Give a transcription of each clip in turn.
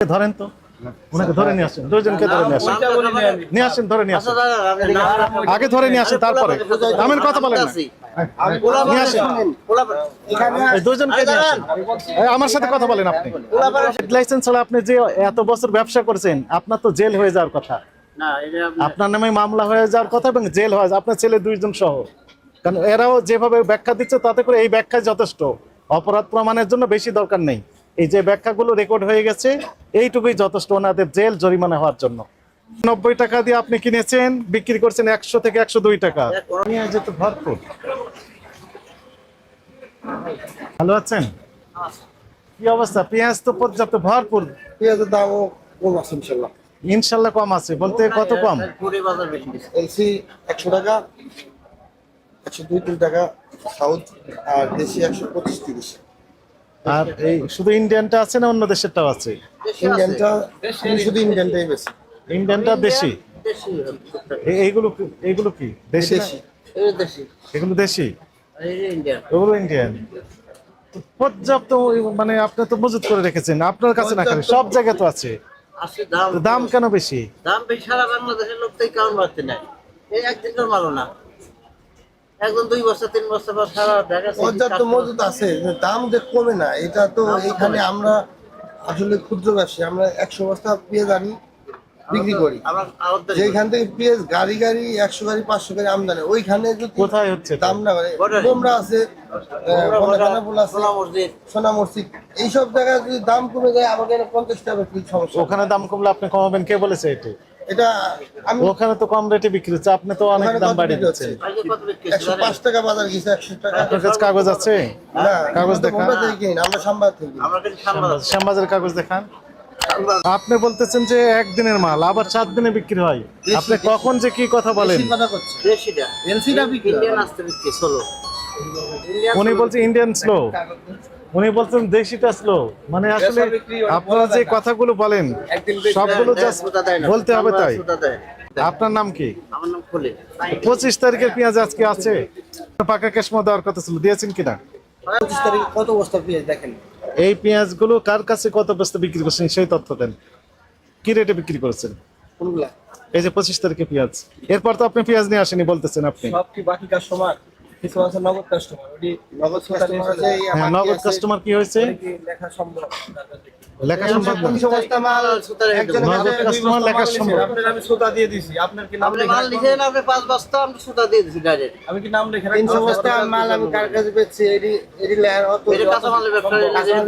ধরেন তো ওনাকে ধরে নিয়ে আসেন, দুইজনকে ধরে নিয়ে আসেন, নিয়ে আসেন, ধরে নিয়ে আসেন, আগে ধরে নিয়ে আসেন, তারপরে আমেন কথা বলেন না, নিয়ে আসেন এই দুইজনকে নিয়ে আসেন। আমার সাথে কথা বলেন। আপনি লাইসেন্স ছাড়া আপনি যে এত বছর ব্যবসা করছেন, আপনার তো জেল হয়ে যাওয়ার কথা, আপনার নামে মামলা হয়ে যাওয়ার কথা এবং জেল হয়ে যায়, আপনার ছেলে দুইজন সহ। কারণ এরাও যেভাবে ব্যাখ্যা দিচ্ছে তাতে করে এই ব্যাখ্যা যথেষ্ট, অপরাধ প্রমাণের জন্য বেশি দরকার নেই। এই যে ব্যাখ্যাগুলো রেকর্ড হয়ে গেছে এইটুকুই যথেষ্ট ওনাদের জেল জরিমানা হওয়ার জন্য। 90 টাকা দিয়ে আপনি কিনেছেন, বিক্রি করছেন 100 থেকে 102 টাকা। যেত ভরপুর। ভালো আছেন? কি অবস্থা? পেঁয়াজ তো পর্যাপ্ত ভরপুর। পেঁয়াজের দামও কম আছে ইনশাল্লাহ। ইনশাল্লাহ কম আছে বলতে কত কম? এলসি 100 টাকা, 102-3 টাকা সাউথ, আর দেশি 125-30। আর এই শুধু ইন্ডিয়ানটা আছে না অন্য দেশেরটাও আছে? ইন্ডিয়ানটা শুধু ইন্ডিয়ানটাই বেশি। ইন্ডিয়ানটা দেশি। এইগুলো এইগুলো কি দেশি? এগুলো দেশি, ওগুলো ইন্ডিয়ান। পর্যাপ্ত মানে আপনি তো মজুত করে রেখেছেন আপনার কাছে না, খালি সব জায়গায় তো আছে। দাম কেন বেশি? দাম বেশি সারা বাংলাদেশের লোক থেকে কারণ বাড়তে নাই, এই একদিনের মালও না, একদম 2 বছর 3 বছর পর সারা দেখা পর্যাপ্ত মজুত আছে, দাম যে কমে না এটা তো। এখানে আমরা আসলে ক্ষুদ্র ব্যবসায়ী, আমরা 100 বস্তা পেঁয়াজ আনি বিক্রি করি। যেখান থেকে পেঁয়াজ গাড়ি 100 গাড়ি 500 গাড়ি আমদানি, ওইখানে যদি কোথায় হচ্ছে দাম না করে, তোমরা আছে সোনা মসজিদ, এইসব জায়গায় যদি দাম কমে যায় আমাকে 50 টাকা কি সমস্যা? ওখানে দাম কমলে আপনি কমাবেন, কে বলেছে এটা? এটা আমি ওখানে তো কম রেটে বিক্রি হচ্ছে, আপনি তো অনেক দাম বাড়িয়ে দিচ্ছেন। 105 টাকা বাজার গেছে, 100 টাকা। আপনার কাছে কাগজ আছে? না, কাগজ দেখান। আমরা সাম্বাদ থেকে শ্যামবাজারের কাগজ দেখান। আপনি বলতেছেন যে একদিনের মাল আবার 7 দিনে বিক্রি হয়, আপনি কখন যে কি কথা বলেন? উনি বলছে ইন্ডিয়ান স্লো, উনি বলছেন দেশিটা স্লো। মানে আসলে আপনারা যে কথাগুলো বলেন সবগুলো জাস্ট বলতে হবে তাই। আপনার নাম কি? আমার নাম খলিল। 25 তারিখের পেঁয়াজ আজকে আছে, পাকা ক্যাশমো দেওয়ার কথা ছিল, দিয়েছেন কিনা? 25 তারিখ কত বস্তা পেঁয়াজ দেখেন? এই পেঁয়াজগুলো কার কাছে কত বস্তা বিক্রি করছেন সেই তথ্য দেন। কি রেটে বিক্রি করেছেন কোনগুলা? এই যে 25 তারিখে পেঁয়াজ, এরপর তো আপনি পেঁয়াজ নিয়ে আসেনি বলতেছেন আপনি। সব কি বাকি কাস্টমার? কিছু আছে নগদ কাস্টমার, ওই নগদ কাস্টমার আছে। হ্যাঁ, নগদ কাস্টমার কি হয়েছে? লেখা সম্ভব, লেখা সম্ভব না। 300 বস্তা মাল একজনের নগদ কাছে কাস্টমার লেখা সম্ভব। আপনার আমি সুতা দিয়ে দিছি, আপনার কি নাম আপনি মাল লিখেন, আপনি 5 বস্তা আমরা সুতা দিয়ে দিছি ডাইরেক্ট। আমি কি নাম লিখে 300 বস্তা মাল আমি কার কাছে বেচছি? এডি লেয়ার অত এটা কাঁচামালের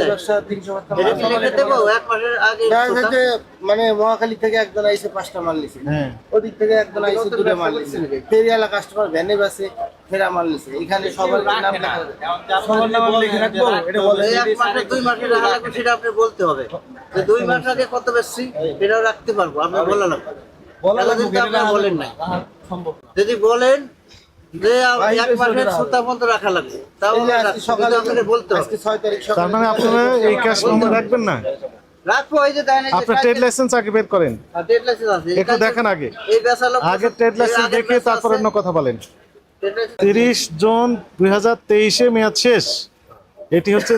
ব্যবসা, 300 বস্তা এটা কি লিখে দেবো? এক মাসের আগে সুতা। যে মানে মহাখালী থেকে একজন আইসে 5টা মাল নিছে, হ্যাঁ, ওদিক থেকে একজন আইসে 2টা মাল নিছে, ফেরিয়ালা কাস্টমার ভ্যানে বাসে ফেরা মাল নিছে। এখানে সবার নাম লেখা আছে, সবার নাম লিখে রাখবো। এটা বলে এই এক মাসের 2 মাসের রাখা লাগবে, সেটা আপনি বলতে হবে যে 2 মাস আগে কত বেশি, এটাও রাখতে পারবো। আপনি বলেন না, আপনি বলেন নাই। সম্ভব যদি বলেন যে এক মাসের সুতা পর্যন্ত রাখা লাগবে, তাহলে সকালে আপনাকে বলতে হবে। আজকে 6 তারিখ তার সকালে মানে আপনারা এই ক্যাশ মেমো রাখবেন না? রাখবো, এই যে দেন, এই যে আপনার ট্রেড লাইসেন্স আগে বের করেন, ট্রেড লাইসেন্স আছে, একটু দেখেন আগে। এই বেচালো আগে ট্রেড লাইসেন্স দেখে তারপর অন্য কথা বলেন। ট্রেড লাইসেন্স 30 জুন 2023-এ মেয়াদ শেষ, এটি হচ্ছে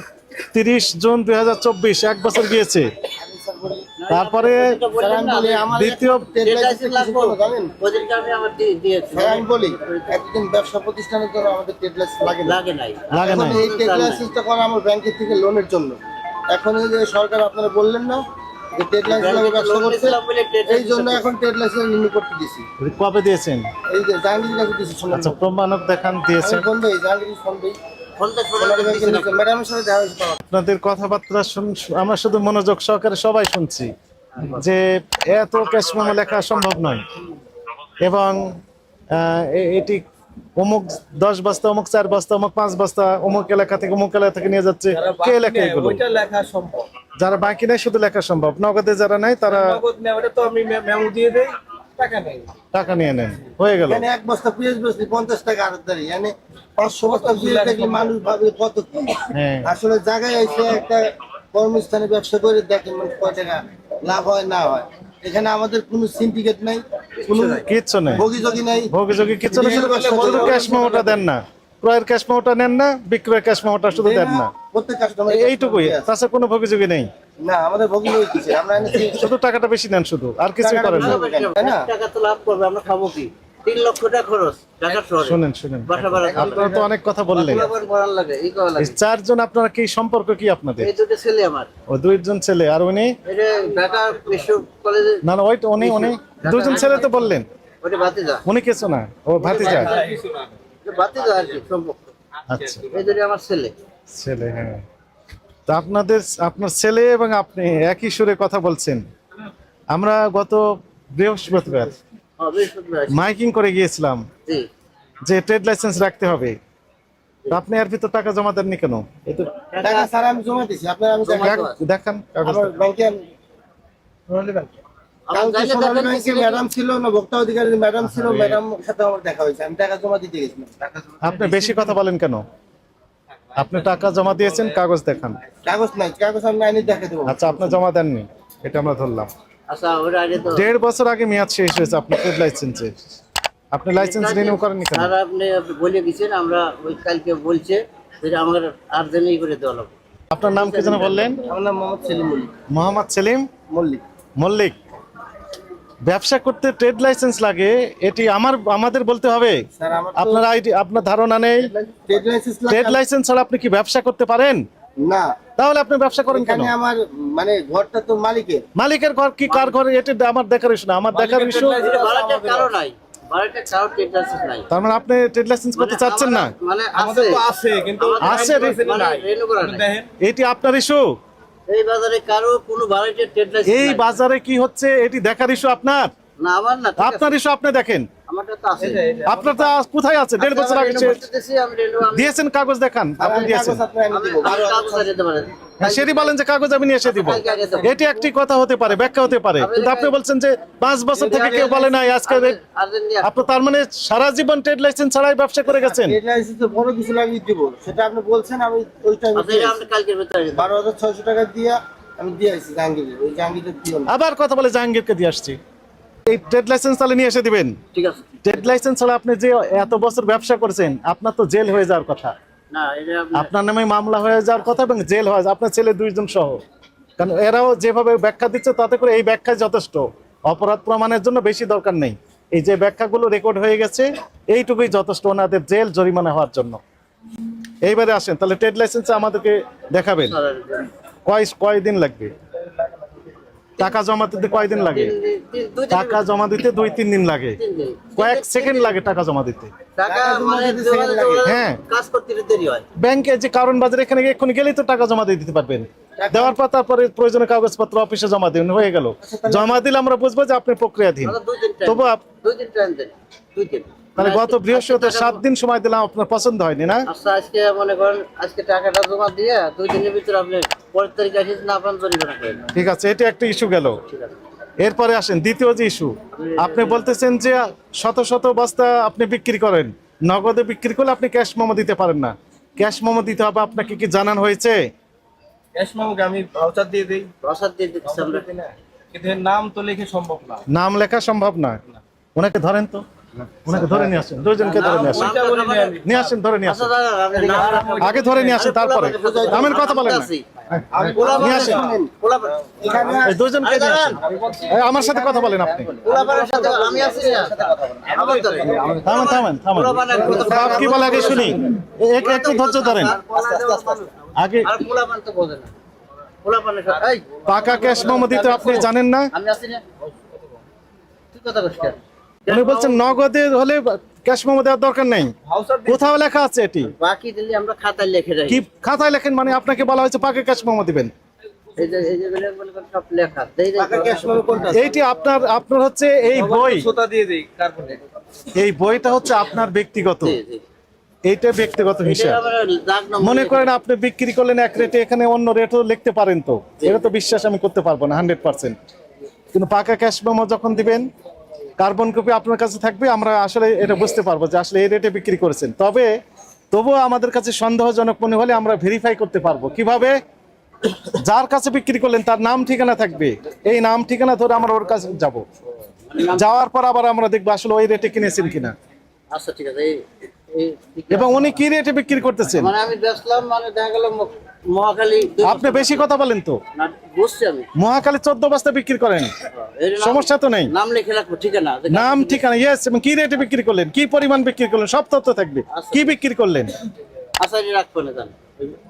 30 জুন 2024, 1 বছর গিয়েছে। তারপরে দ্বিতীয় ট্রেড লাইসেন্স লাগবে, জানেন, ওদেরকে আমি আমার দিয়েছি। আমি বলি একদিন ব্যবসা প্রতিষ্ঠানের জন্য আমাদের ট্রেড লাইসেন্স লাগে না। লাগে নাই, লাগে না। এখন এই ট্রেড লাইসেন্সটা করা আমার ব্যাংকের থেকে লোনের জন্য। এখন এই যে সরকার আপনারা বললেন না যে ট্রেড লাইসেন্স লাগে ব্যবসা করতে, এই জন্য এখন ট্রেড লাইসেন্স রিনিউ করতে দিছি। কবে দিয়েছেন? এই যে জাহাঙ্গীর কাছে দিছি, শুনুন। আচ্ছা, প্রমাণক দেখান দিয়েছেন। ফোন দেই, জাহাঙ্গীর ফোন দেই, ফোনটা ম্যাডামের সাথে দেখা হয়েছে। আপনাদের কথাবার্তা আমরা শুধু মনোযোগ সহকারে সবাই শুনছি যে এত ক্যাশ মেমো লেখা সম্ভব নয়, এবং এটি অমুক 10 বস্তা, অমুক 4 বস্তা, অমুক 5 বস্তা, অমুক এলাকা থেকে অমুক এলাকা থেকে নিয়ে যাচ্ছে। কে লেখে এগুলো? ওইটা লেখা সম্ভব, যারা বাকি নেই শুধু লেখা সম্ভব, নগদে যারা নাই তারা নগদ নেই, ওটা তো আমি মেমো দিয়ে দেই, টাকা নেই। টাকা নিয়ে নেন, হয়ে গেল। মানে এক বস্তা পেঁয়াজ বেচলি 50 টাকা আড়তদারি, মানে 500 বস্তা পেঁয়াজ দেখলে মানুষ ভাবে কত কি। হ্যাঁ, আসলে জায়গায় এসে একটা কর্মস্থানে ব্যবসা করে দেখেন মানে কয় টাকা লাভ হয় না হয়। এখানে আমাদের কোনো সিন্ডিকেট নাই, কোনো কিচ্ছু নেই, ভোগীযোগী নাই। ভোগী কিচ্ছু নেই, শুধু ক্যাশ মেমোটা দেন না, ক্রয়ের ক্যাশ মেমোটা নেন না, বিক্রয়ের ক্যাশ মেমোটা শুধু দেন না, প্রত্যেক কাস্টমার এইটুকুই, তাছাড়া কোনো ভোগী নেই। না আমাদের ভোগী হইতেছে আমরা এনেছি শুধু টাকাটা বেশি নেন শুধু, আর কিছুই করেন না। তাই না? টাকা তো লাভ করবে, আমরা খাবো কি? 3 লক্ষ টাকা খরচ ঢাকা শহরে। শুনেন বাসা ভাড়া আপনারা তো অনেক কথা বললেন। পোলাপান পড়ার লাগে, এই করা এই লাগে। চারজন আপনারা কি সম্পর্ক কি আপনাদের? এই দুটো ছেলে আমার, ও দুইজন ছেলে, আর উনি? এটা ঢাকা বিশ্ব কলেজে, না না, ওইটা উনি দুজন ছেলে তো বললেন, ওটা ভাতিজা। উনি কিছু না, ও ভাতিজা। এটা ভাতিজা আর কি সম্পর্ক। আচ্ছা, এই দুটো আমার ছেলে। ছেলে, হ্যাঁ। তো আপনার ছেলে এবং আপনি একই সুরে কথা বলছেন। আমরা গত বৃহস্পতিবার বৃহস্পতিবার আছে। মাইকিং করে গিয়েছিলাম জি। যে ট্রেড লাইসেন্স রাখতে হবে। তো আপনি এর ভিতর টাকা জমা দেননি কেন? এই তো টাকা স্যার আমি জমা দিছি আপনার আমি দেখান কাগজ। আমার ব্যাংকে কালকে সোনালী ব্যাংকে ম্যাডাম ছিল না, ভোক্তা অধিকারী ম্যাডাম ছিল, ম্যাডাম সাথে আমার দেখা হয়েছে, আমি টাকা জমা দিতে গেছিলাম। আপনি বেশি কথা বলেন কেন? আপনি টাকা জমা দিয়েছেন, কাগজ দেখান। কাগজ নাই, কাগজ আমি আইনি দেখে দেবো। আচ্ছা, আপনি জমা দেননি, এটা আমরা ধরলাম। আচ্ছা, ওটা আগে তো 1.5 বছর আগে মেয়াদ শেষ হয়েছে আপনার ট্রেড লাইসেন্সের। আপনি লাইসেন্স রিনিউ করেননি কেন? স্যার আপনি বলে গেছেন, আমরা ওই কালকে বলছে যে আমার আর্জেন্টই করে দেওয়া লাগবে। আপনার নাম কি যেন বললেন? আমার নাম মোহাম্মদ সেলিম মল্লিক। মোহাম্মদ সেলিম মল্লিক। মল্লিক। ব্যবসা করতে ট্রেড লাইসেন্স লাগে, এটি আমাদের বলতে হবে? স্যার আমার আপনার আইডি, আপনার ধারণা নেই? ট্রেড লাইসেন্স ট্রেড লাইসেন্স ছাড়া আপনি কি ব্যবসা করতে পারেন? না, তাহলে আপনি ব্যবসা করেন কেন? এখানে আমার মানে ঘরটা তো মালিকের। মালিকের ঘর কি কার ঘর, এটা আমার দেখার ইস্যু না। আমার দেখার ইস্যু, এটা ভাড়াটার কারো নাই, ভাড়াটার কারো টেন্ডারশিপ নাই। তার মানে আপনি ট্রেড লাইসেন্স করতে চাচ্ছেন না? মানে আমাদের তো আছে কিন্তু আছে, মানে রেনু করা নাই। দেখেন এটি আপনার ইস্যু। এই বাজারে কারো কোনো ভাড়াটার টেন্ডারশিপ এই নাই। বাজারে কি হচ্ছে এটি দেখার ইস্যু আপনার। না আমার না, ঠিক আছে। আপনার ইস্যু আপনি দেখেন। আমারটা তো আছে। আপনার তো কোথায় আছে? 1.5 বছর আগে রেনু করতেছি, আমি রেনু দিয়েছেন, কাগজ দেখান। আপনি দিয়েছেন, কাগজ আপনি আইনি আমি দেবো। কাগজ আর দিতে পারেন। হ্যাঁ, সেটি বলেন যে কাগজ আমি নিয়ে এসে দিব। এটি একটি কথা হতে পারে, ব্যাখ্যা হতে পারে, কিন্তু আপনি বলছেন যে 5 বছর থেকে কেউ বলে নাই আজকে। আর্জেন্ট নিয়ে আপনি তার মানে সারা জীবন ট্রেড লাইসেন্স ছাড়াই ব্যবসা করে গেছেন। ট্রেড লাইসেন্স তো বড় কিছু লাগিয়ে দিব, সেটা আপনি বলছেন, আমি ওই টাইমে আপনি এটা আপনি কালকের ভিতরে দিন। 12,600 টাকা দিয়ে আমি দিয়ে আসছি জাহাঙ্গীরের। ওই জাহাঙ্গীরের দিও না। আবার কথা বলে জাহাঙ্গীরকে দিয়ে আসছি। এই ট্রেড লাইসেন্স তাহলে নিয়ে এসে দিবেন। ঠিক আছে। ট্রেড লাইসেন্স ছাড়া আপনি যে এত বছর ব্যবসা করেছেন, আপনার তো জেল হয়ে যাওয়ার কথা। না, এটা আপনি আপনার নামে মামলা হয়ে যাওয়ার কথা এবং জেল হয়ে যাওয়ার, আপনার ছেলে 2 জন সহ। কারণ এরাও যেভাবে ব্যাখ্যা দিচ্ছে তাতে করে এই ব্যাখ্যা যথেষ্ট, অপরাধ প্রমাণের জন্য বেশি দরকার নেই। এই যে ব্যাখ্যাগুলো রেকর্ড হয়ে গেছে, এইটুকুই যথেষ্ট ওনাদের জেল জরিমানা হওয়ার জন্য। এইবারে আসেন, তাহলে ট্রেড লাইসেন্স আমাদেরকে দেখাবেন। কয়দিন লাগবে টাকা জমা দিতে? কয়দিন লাগে টাকা জমা দিতে? 2-3 দিন লাগে। কয়েক সেকেন্ড লাগে টাকা জমা দিতে। টাকা মানে হ্যাঁ, কাজ করতে দেরি হয়। ব্যাংকে যে কারণ বাজারে এখানে এক্ষুনি গেলেই তো টাকা জমা দিয়ে দিতে পারবেন। দেওয়ার পর তারপরে প্রয়োজনীয় কাগজপত্র অফিসে জমা দিন, হয়ে গেল। জমা দিলে আমরা বুঝবো যে আপনি প্রক্রিয়াধীন। তবু 2 দিন টাইম দেন, 2 দিন। তাহলে গত বৃহস্পতিবার 7 দিন সময় দিলাম, আপনার পছন্দ হয়নি না? আচ্ছা, আজকে মনে করেন আজকে টাকাটা জমা দিয়ে 2 দিনের ভিতরে আপনি 5 তারিখ আসেন না, পান জরিমানা করেন। ঠিক আছে, এটা একটা ইস্যু গেল। ঠিক আছে। এরপরে আসেন দ্বিতীয় যে ইস্যু। আপনি বলতেছেন যে শত শত বস্তা আপনি বিক্রি করেন, নগদে বিক্রি করলে আপনি ক্যাশ মেমো দিতে পারেন না। ক্যাশ মেমো দিতে হবে, আপনাকে কি জানানো হয়েছে? ক্যাশ মেমোকে আমি ভাউচার দিয়ে দেই, প্রসাদ দিয়ে দিচ্ছি আমরা। কিন্তু এর নাম তো লিখে সম্ভব না। নাম লেখা সম্ভব না। ওনাকে ধরেন তো, ওনাকে ধরে নিয়ে আসেন, 2 জনকে ধরে নিয়ে আসেন। ওইটা বলি না আমি। নিয়ে আসেন, ধরে নিয়ে আচ্ছা আসেন। দাদা, আপনি নাম রাখুন। আগে ধরে নিয়ে আসেন, তারপরে আমের কথা বলেন না। আমি নিয়ে আসেন, এখানে এই 2 জনকে নিয়ে আসেন। এই আমার সাথে কথা বলেন আপনি। পোলাপানের সাথে আমি আছি না। আমার ধরে। থামেন। বাপ কি বলে আগে শুনি। একটু ধৈর্য ধরেন আগে। আর পোলাপান তো বোঝে না। পোলাপানের সাথে এই পাকা ক্যাশ মেমো দিতে আপনি জানেন না? আমি আছি না। তুই কথা কইস কেন? উনি বলছেন নগদে হলে ক্যাশ মেমো দেওয়ার দরকার নেই। ভাউচার দিয়ে কোথাও লেখা আছে এটি? বাকি দিলে আমরা খাতায় লিখে রাখি। কি খাতায় লেখেন? মানে আপনাকে বলা হয়েছে পাকা ক্যাশ মেমো দিবেন। এই যে মনে করেন সব লেখা দেই দেই। টাকা ক্যাশ মেমো কোনটা? এইটি আপনার হচ্ছে এই বই, সোতা দিয়ে দেই কার্বনে। এই বইটা হচ্ছে আপনার ব্যক্তিগত, জি জি। এইটা ব্যক্তিগত এটা হিসাব। আমরা দাগ নম্বর মনে করেন আপনি বিক্রি করলেন 1 রেটে, এখানে অন্য রেটও লিখতে পারেন, তো এটা তো বিশ্বাস আমি করতে পারবো না 100%। কিন্তু পাকা ক্যাশ মেমো যখন দিবেন, কার্বন কপি আপনার কাছে থাকবে, আমরা আসলে এটা বুঝতে পারবো যে আসলে এই রেটে বিক্রি করেছেন। তবুও আমাদের কাছে সন্দেহজনক মনে হলে আমরা ভেরিফাই করতে পারবো। কিভাবে? যার কাছে বিক্রি করলেন তার নাম ঠিকানা থাকবে, এই নাম ঠিকানা ধরে আমরা ওর কাছে যাব, যাওয়ার পর আবার আমরা দেখবো আসলে ওই রেটে কিনেছেন কিনা, আচ্ছা ঠিক আছে। এই এবং উনি কি রেটে বিক্রি করতেছেন। মানে আমি বেচলাম, মানে দেখা গেল মহাখালী আপনি বেশি কথা বলেন তো। বুঝছি আমি। মহাখালী 14 বস্তা বিক্রি করেন, এর নাম- সমস্যা তো নেই। নাম লিখে রাখবো, ঠিকানা। নাম ঠিকানা, ইয়েস, এবং কি রেটে বিক্রি করলেন, কি পরিমাণ বিক্রি করলেন, সব তথ্য থাকবে। কি বিক্রি করলেন আশারি রাখবো না, জান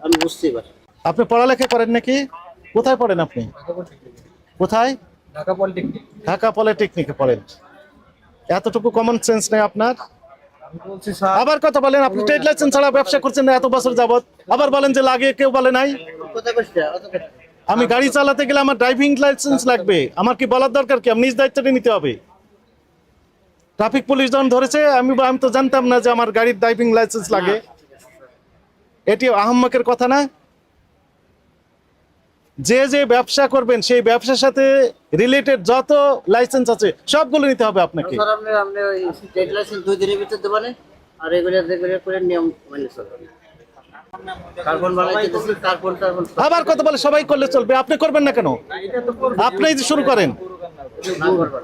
আমি বুঝতেই পারি। আপনি পড়ালেখা করেন নাকি? কোথায় পড়েন আপনি? কোথায়? ঢাকা পলিটেকনিক। ঢাকা পলিটেকনিকে পড়েন। এতটুকু কমন সেন্স নেই আপনার? আমি বলছি স্যার, আবার কথা বলেন, আপনি ট্রেড লাইসেন্স ছাড়া ব্যবসা করছেন না এত বছর যাবত, আবার বলেন যে লাগে, কেউ বলে নাই। কোথায় বসছে? অত কথা। আমি গাড়ি চালাতে গেলে আমার ড্রাইভিং লাইসেন্স লাগবে, আমার কি বলার দরকার কি? আমি নিজ দায়িত্বটা নিতে হবে। ট্রাফিক পুলিশ যখন ধরেছে আমি তো জানতাম না যে আমার গাড়ির ড্রাইভিং লাইসেন্স লাগে। এটি আহম্মকের কথা না? যে যে ব্যবসা করবেন সেই ব্যবসার সাথে রিলেটেড যত লাইসেন্স আছে সবগুলো নিতে হবে আপনাকে। স্যার আপনি ওই ট্রেড লাইসেন্স 2 দিনের ভিতর দেবেন, আর রেগুলার করে নিয়ম মেনে চলবেন। কার্বন বানাইতে দিছি, কার্বন আবার কথা বলে সবাই করলে চলবে, আপনি করবেন না কেন? আপনিই যে শুরু করেন। না করবেন।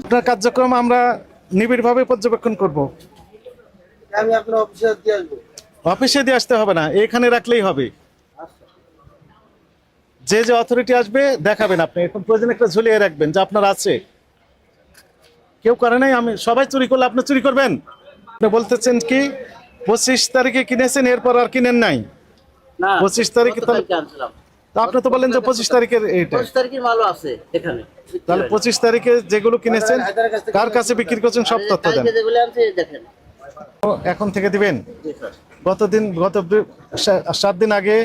আপনার কার্যক্রম আমরা নিবিড়ভাবে পর্যবেক্ষণ করব। আমি আপনার অফিসে দিয়ে আসবো। অফিসে দিয়ে আসতে হবে না, এখানে রাখলেই হবে। যে যে অথরিটি আসবে দেখাবেন, আপনি এখন প্রয়োজন একটা ঝুলিয়ে রাখবেন যে আপনার আছে। কেউ করে নাই, আমি সবাই চুরি করলে আপনি চুরি করবেন? আপনি বলতেছেন কি 25 তারিখে কিনেছেন, এরপর আর কিনেন নাই? না 25 তারিখে গত তাহলে- কালকে আনছিলাম। তো আপনি তো বললেন যে 25 তারিখের এইটা, 25 তারিখের মালও আছে এখানে। তাহলে 25 তারিখে যেগুলো কিনেছেন কার কাছে বিক্রি করছেন সব তথ্য দেন। কালকে যেগুলো আনছে দেখেন। এখন থেকে দিবেন? জি স্যার। গত 7 দিন আগে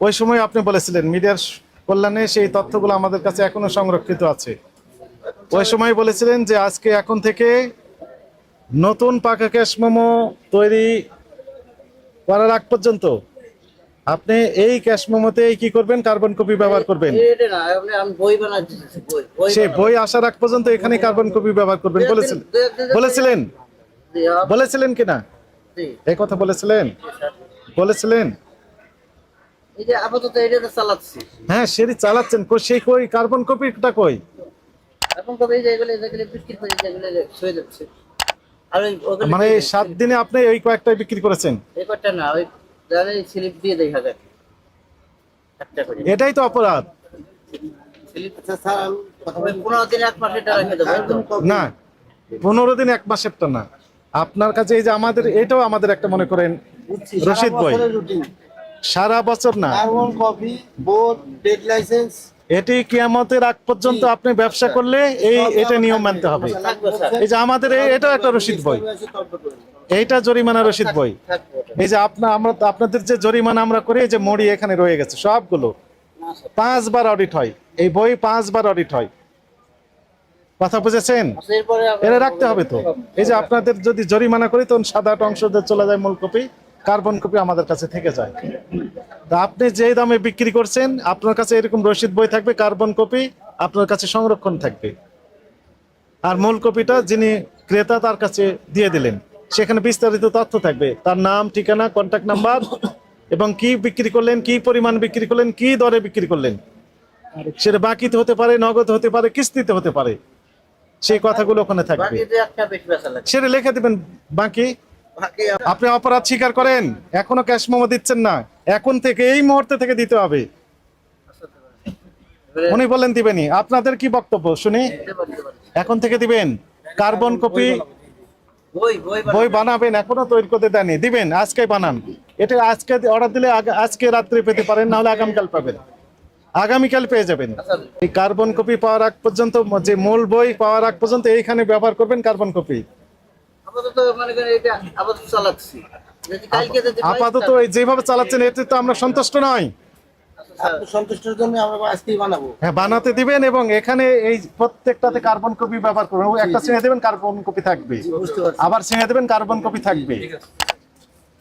ওই সময় আপনি বলেছিলেন মিডিয়ার কল্যাণে সেই তথ্যগুলো আমাদের কাছে এখনো সংরক্ষিত আছে। ওই সময় বলেছিলেন যে আজকে এখন থেকে নতুন পাকা ক্যাশ মোমো তৈরি করার আগ পর্যন্ত আপনি এই ক্যাশ মোমোতে কি করবেন, কার্বন কপি ব্যবহার করবেন। এটা না, আমি বই বানাচ্ছি, বই সেই বই আসার আগ পর্যন্ত এখানে কার্বন কপি ব্যবহার করবেন বলেছিলেন। বলেছিলেন কিনা এই কথা? বলেছিলেন? বলেছিলেন? এই যে আপাতত এটা চালাচ্ছি। হ্যাঁ সেটি চালাচ্ছেন, সেই কই কার্বন কপিটা কই? এখন কবে যেগুলো বিক্রি করে যেগুলো হয়ে যাচ্ছে, আর ওই মানে এই 7 দিনে আপনি ওই কয়েকটাই বিক্রি করেছেন? এই কয়টা না, ওই জানেন স্লিপ দিয়ে দেই হাজার একটা করে। এটাই তো অপরাধ। স্লিপ স্যার আমি 15 দিন 1 মাস এটা রেখে দেবো একদম। না 15 দিন 1 মাসেরটা না, আপনার কাছে এই যে আমাদের এটাও আমাদের একটা মনে করেন রশিদ বই, সারা বছর না। Carbon copy, board, trade licence, এটি কিয়ামতের আগ পর্যন্ত আপনি ব্যবসা করলে এটা নিয়ম মানতে হবে। থাকবে স্যার, এই যে আমাদের এটাও একটা রশিদ বই, এইটা জরিমানা রশিদ বই। থাকবে। এই যে আপনাদের যে জরিমানা আমরা করি, এই যে মড়ি এখানে রয়ে গেছে সবগুলো, 5 বার অডিট হয় এই বই, 5 বার অডিট হয়। কথা বুঝেছেন? আচ্ছা, এরপরে এটা রাখতে হবে তো। এই যে আপনাদের যদি জরিমানা করি তখন সাদাটা অংশ চলে যায় মূল কপি, কার্বন কপি আমাদের কাছে থেকে যায়। তা আপনি যে দামে বিক্রি করছেন আপনার কাছে এরকম রসিদ বই থাকবে, কার্বন কপি আপনার কাছে সংরক্ষণ থাকবে, আর মূল কপিটা যিনি ক্রেতা তার কাছে দিয়ে দিলেন, সেখানে বিস্তারিত তথ্য থাকবে, তার নাম, ঠিকানা, কন্ট্যাক্ট নাম্বার, এবং কি বিক্রি করলেন, কি পরিমাণ বিক্রি করলেন, কি দরে বিক্রি করলেন, সেটা বাকিতে হতে পারে, নগদ হতে পারে, কিস্তিতে হতে পারে, সেই কথাগুলো ওখানে থাকবে। বাকি যে একটা বেশি বেচা লাগে, সেটা লিখে দিবেন। বাকি বাকি আপনি অপরাধ স্বীকার করেন, এখনো ক্যাশ মেমো দিচ্ছেন না, এখন থেকে এই মুহূর্তে থেকে দিতে হবে। উনি বলেন দিবেনি, আপনাদের কি বক্তব্য শুনি? এখন থেকে দিবেন। কার্বন কপি বই বই বানাবেন, এখনো তৈরি করতে দেননি, দিবেন, আজকে বানান। এটা আজকে অর্ডার দিলে আজকে রাত্রে পেতে পারেন, না হলে আগামীকাল পাবেন, আগামীকাল পেয়ে যাবেন। এই কার্বন কপি পাওয়ার আগ পর্যন্ত, যে মূল বই পাওয়ার আগ পর্যন্ত এইখানে ব্যবহার করবেন কার্বন কপি। আপাতত মনে করেন এটা আপাতত চালাচ্ছি, যদি কালকে যদি পাই, আপাতত এই যেভাবে চালাচ্ছেন এতে তো আমরা সন্তুষ্ট নই। আপনি সন্তুষ্টের জন্য আমরা আজকেই বানাবো। হ্যাঁ বানাতে দিবেন, এবং এখানে এই প্রত্যেকটাতে কার্বন কপি ব্যবহার করবেন। একটা ছিঁড়ে দেবেন কার্বন কপি থাকবে, বুঝতে পারছি। আবার ছিঁড়ে দেবেন কার্বন কপি থাকবে,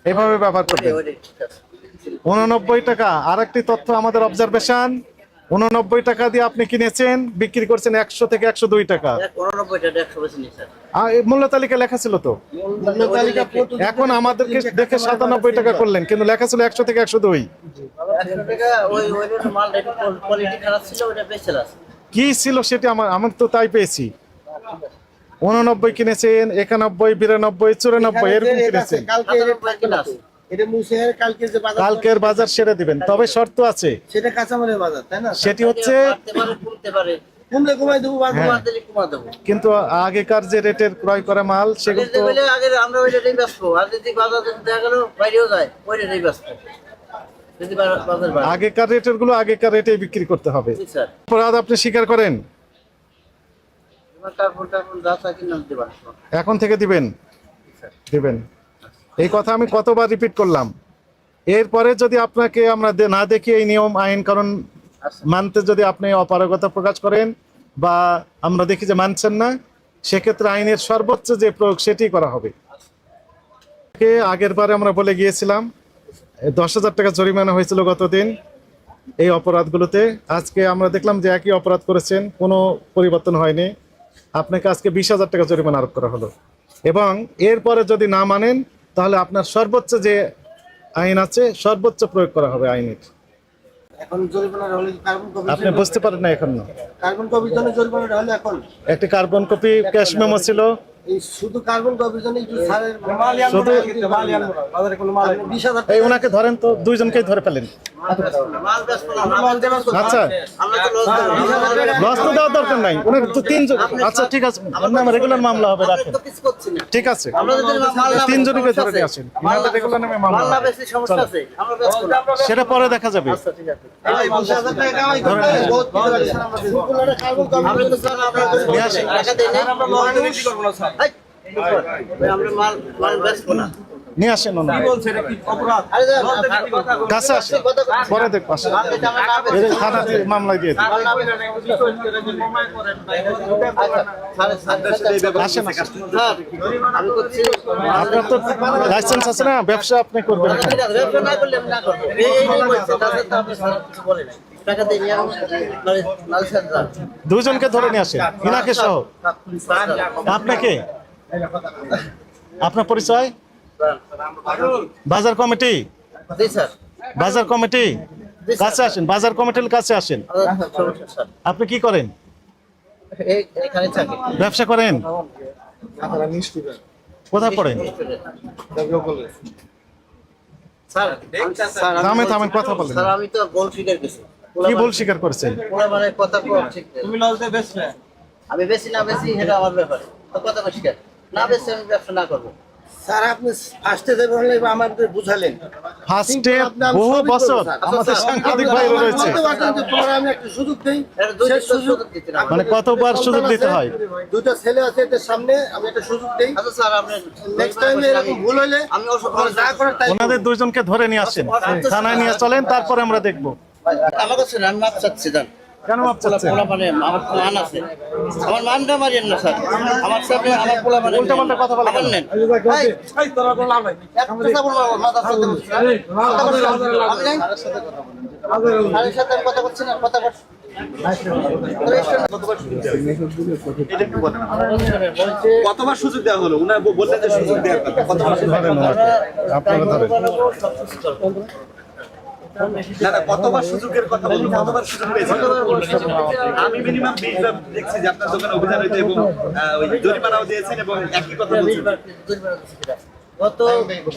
এইভাবে ব্যবহার করবেন। ওইটাই ঠিক আছে। 89 টাকা। আরেকটি তথ্য আমাদের অবজারভেশন, 89 টাকা দিয়ে আপনি কিনেছেন, বিক্রি করছেন 100 থেকে 102 টাকা। 89 টা 100 বেশি নিছে, আর এই মূল্য তালিকা লেখা ছিল তো, মূল্য তালিকা প্রতিদিন এখন আমাদেরকে দেখে 97 টাকা করলেন, কিন্তু লেখা ছিল 100 থেকে 102। 100 টাকা ওই মাল একটু কোয়ালিটি খারাপ ছিল, ওটা বেচে আছে। কি ছিল সেটা আমার তো তাই পেয়েছি। 89 কিনেছেন, 91, 92, 94 এরকম কিনেছেন। কালকে কিনা আছে। এটা মুছে কালকে যে বাজার কালকের বাজার সেরে দিবেন, তবে শর্ত আছে, সেটা কাঁচামালের বাজার তাই না? সেটি হচ্ছে বাড়তে পারে, কমতে পারে, কমলে কমাই দেবো বাজার। কমা দিলে কমা দেবো। কিন্তু আগেকার যে রেটের ক্রয় করা মাল সেগুলো আগে তো বলে আগে আমরা ওই রেটেই বেচবো, আর যদি বাজার যদি দেখা গেল বাইরেও যায় ওই রেটেই বেচবো, যদি বাজার বাড়ে। আগেকার রেটের গুলো আগেকার রেটেই বিক্রি করতে হবে। জি স্যার, অপরাধ আপনি স্বীকার করেন? এবার কার্বন যা তা কিনে আনতে পারে। এখন থেকে দিবেন? দিবেন। এই কথা আমি কতবার রিপিট করলাম। এরপরে যদি আপনাকে আমরা না দেখি এই নিয়ম আইন কারণ মানতে যদি আপনি অপারগতা প্রকাশ করেন বা আমরা দেখি যে মানছেন না, সেক্ষেত্রে আইনের সর্বোচ্চ যে প্রয়োগ সেটি করা হবে। আগের বারে আমরা বলে গিয়েছিলাম 10,000 টাকা জরিমানা হয়েছিল গতদিন এই অপরাধগুলোতে। আজকে আমরা দেখলাম যে একই অপরাধ করেছেন, কোনো পরিবর্তন হয়নি। আপনাকে আজকে 20,000 টাকা জরিমানা আরোপ করা হলো, এবং এরপরে যদি না মানেন তাহলে আপনার সর্বোচ্চ যে আইন আছে সর্বোচ্চ প্রয়োগ করা হবে আইনের। এখন জরিমানা হলে কার্বন কপি, আপনি বুঝতে পারেন না এখন? কার্বন কপির জন্য জরিমানা হলে এখন একটি কার্বন কপি ক্যাশ মেমো ছিল, এই শুধু কার্বন কপির জন্য একটু ছাড়ের শুধু বাজারে কোনো মাল 20,000 এই ওনাকে ধরেন তো, দুইজনকেই ধরে ফেলেন। মাল বেচবো না, মাল বেচবো না। আচ্ছা, আমরা তো লস দেবো। লস তো দেওয়ার দরকার নাই, ওনার তো তিনজন। আচ্ছা ঠিক আছে, আমার রেগুলার মামলা হবে, আমরা রাখেন। তো কিছু করছি না। ঠিক আছে, আমরা যদি মাল না তিনজনকে ধরে নিয়ে আসেন, ইনাদের রেগুলার নামে মামলা মাল না হবে। বেশি সমস্যা আছে, আমরা বেচবো না। সেটা পরে দেখা যাবে। আচ্ছা ঠিক আছে। এই 20,000 টাকা কামাই করতে বহুত কিছু আছে আমাদের। শুক্রবারে কার্বন কপি আমরা তো স্যার আমরা নিয়ে আসেন। টাকা দেই না। আমরা লস বিক্রি করবো না স্যার। এই, আমরা মাল বেচবো না। নিয়ে আসেন ওনাকে। কি বলছেন এটা কি অপরাধ? আরে যা, কাছে আসেন, কথা বলছি। পরে দেখবো, আসেন। মাল যেটা আমরা না বেচবো। এই থানাতে মামলা দিয়ে দিন। মাল না বেচবো। আচ্ছা, আসেন আসেন। স্যার, আমি করছি। আপনার তো লাইসেন্স আছে না, ব্যবসা আপনি করবেন। ঠিক আছে, ব্যবসা না করলে আমি না করবো। এই বলছে, তাদের তো আপনি স্যার কিছু বলেন নাই। টাকা দিয়ে নিয়ে আসুন, নালে স্যার যান। দুইজনকে ধরে নিয়ে আসেন, ইনাকে সহ। আপনাকে, আপনার পরিচয়? বাজার কমিটি, জি স্যার। বাজার কমিটি কাছে আসেন, বাজার কমিটির কাছে আসেন। সমস্যা স্যার। আপনি কি করেন? এখানে থাকি। ব্যবসা করেন? কোথায় পড়েন? স্যার, থামেন থামেন, কথা বলেন। স্যার আমি তো গোল ফিগার গেছি। কি ভুল স্বীকার করছেন? পোলা মানে কথা কম ঠিক নেই। তুমি লস দিয়ে বেচবে? আমি বেশি না বেশি এটা আমার ব্যাপার। তো কথা পরিষ্কার। না বেশি আমি ব্যবসা না করবো। স্যার আপনি ফার্স্টে যে বললেন আমাদের বুঝালেন ফার্স্টে আপনি আমি বহু সবই করবো, বছর স্যার। আমাদের সাংবাদিক ভাইরা রয়েছে, বলতে পারতেন যে তোমার আমি একটা সুযোগ দেই। এটা দুই সেই সুযোগ দিতে না। মানে কতবার সুযোগ দিতে হয়? দুটো ছেলে আছে এদের সামনে, আমি একটা সুযোগ দেই। আচ্ছা স্যার, আপনি নেক্সট টাইম এরকম ভুল হইলে আমি আপনারা যা করার তাই ওনাদের দুইজনকে ধরে নিয়ে আসেন, থানায় নিয়ে চলেন, তারপরে আমরা দেখবো। আমার কাছে আমি মাপ চাচ্ছি জান। কেন মাপ চাচ্ছেন? পোলা মানে আমার মান আছে। আমার মানটা মারিয়েন না স্যার। আমার সামনে আমার পোলা মানে উল্টাপাল্টা কথা বলেন কেন? নেন। এই তোরা কোনো লাভ নাই। একটা চাপড় মারবো, মাথা ফেলতে বলছি না। কথা বলছি না। আমি নাই। স্যারের সাথে আমি কথা বলছি না, কথা বলছি। কতবার সুযোগ দেওয়া হলো? উনার বললেন যে সুযোগ দেওয়ার কথা। কতবার সুযোগ? ধরেন ওনাকে, আপনারা ধরেন। না না, কতবার সুযোগের কথা বলুন, কতবার সুযোগ পেয়েছেন? আমি মিনিমাম 20 বার দেখছি যে আপনার দোকানে অভিযান হয়েছে এবং ওই জরিমানাও দিয়েছেন এবং একই কথা বলছেন। গত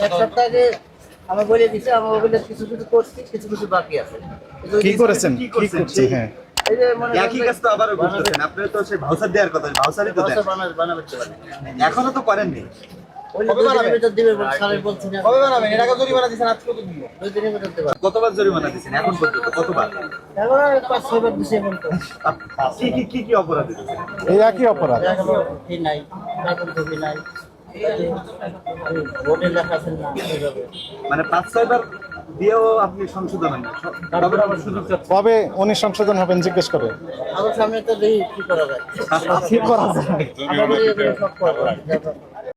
এক সপ্তাহ আগে আমি বলে দিছি, আমার বলে কিছু কিছু করছি, কিছু কিছু বাকি আছে। কি করেছেন? কি করছি? হ্যাঁ, এই যে মনে একই কাজ তো আবারও করতেছেন। আপনার তো সেই ভাউচার দেওয়ার কথা, ভাউচারই তো দেন। বানাতে পারে। এখনো তো করেননি। ওই যে 2 দিনের ভিতর দিবে বলে স্যারের বলছি না। কবে বানাবেন? এর আগে জরিমানা দিছেন, আজকে কত দিবেন? 2 দিনের ভিতর দেবে। কতবার জরিমানা দিয়েছেন এখন পর্যন্ত? কতবার? এখন 5-6 বার দিছে এখন তো। কি অপরাধ দিয়েছেন? এই একই অপরাধ। এখনো ঠিক নাই, কার্বন কপি নাই। হোটেল লেখা আছে না এইভাবে। মানে 5-6 বার দিয়েও আপনি সংশোধন হন না। কবে আবার সুযোগ চাচ্ছেন? কবে উনি সংশোধন হবেন জিজ্ঞেস করে? আমার সামনে তো দেখি কি করা যায়। কি করা যায়? আমরা বলি এগুলো সব করা যায়।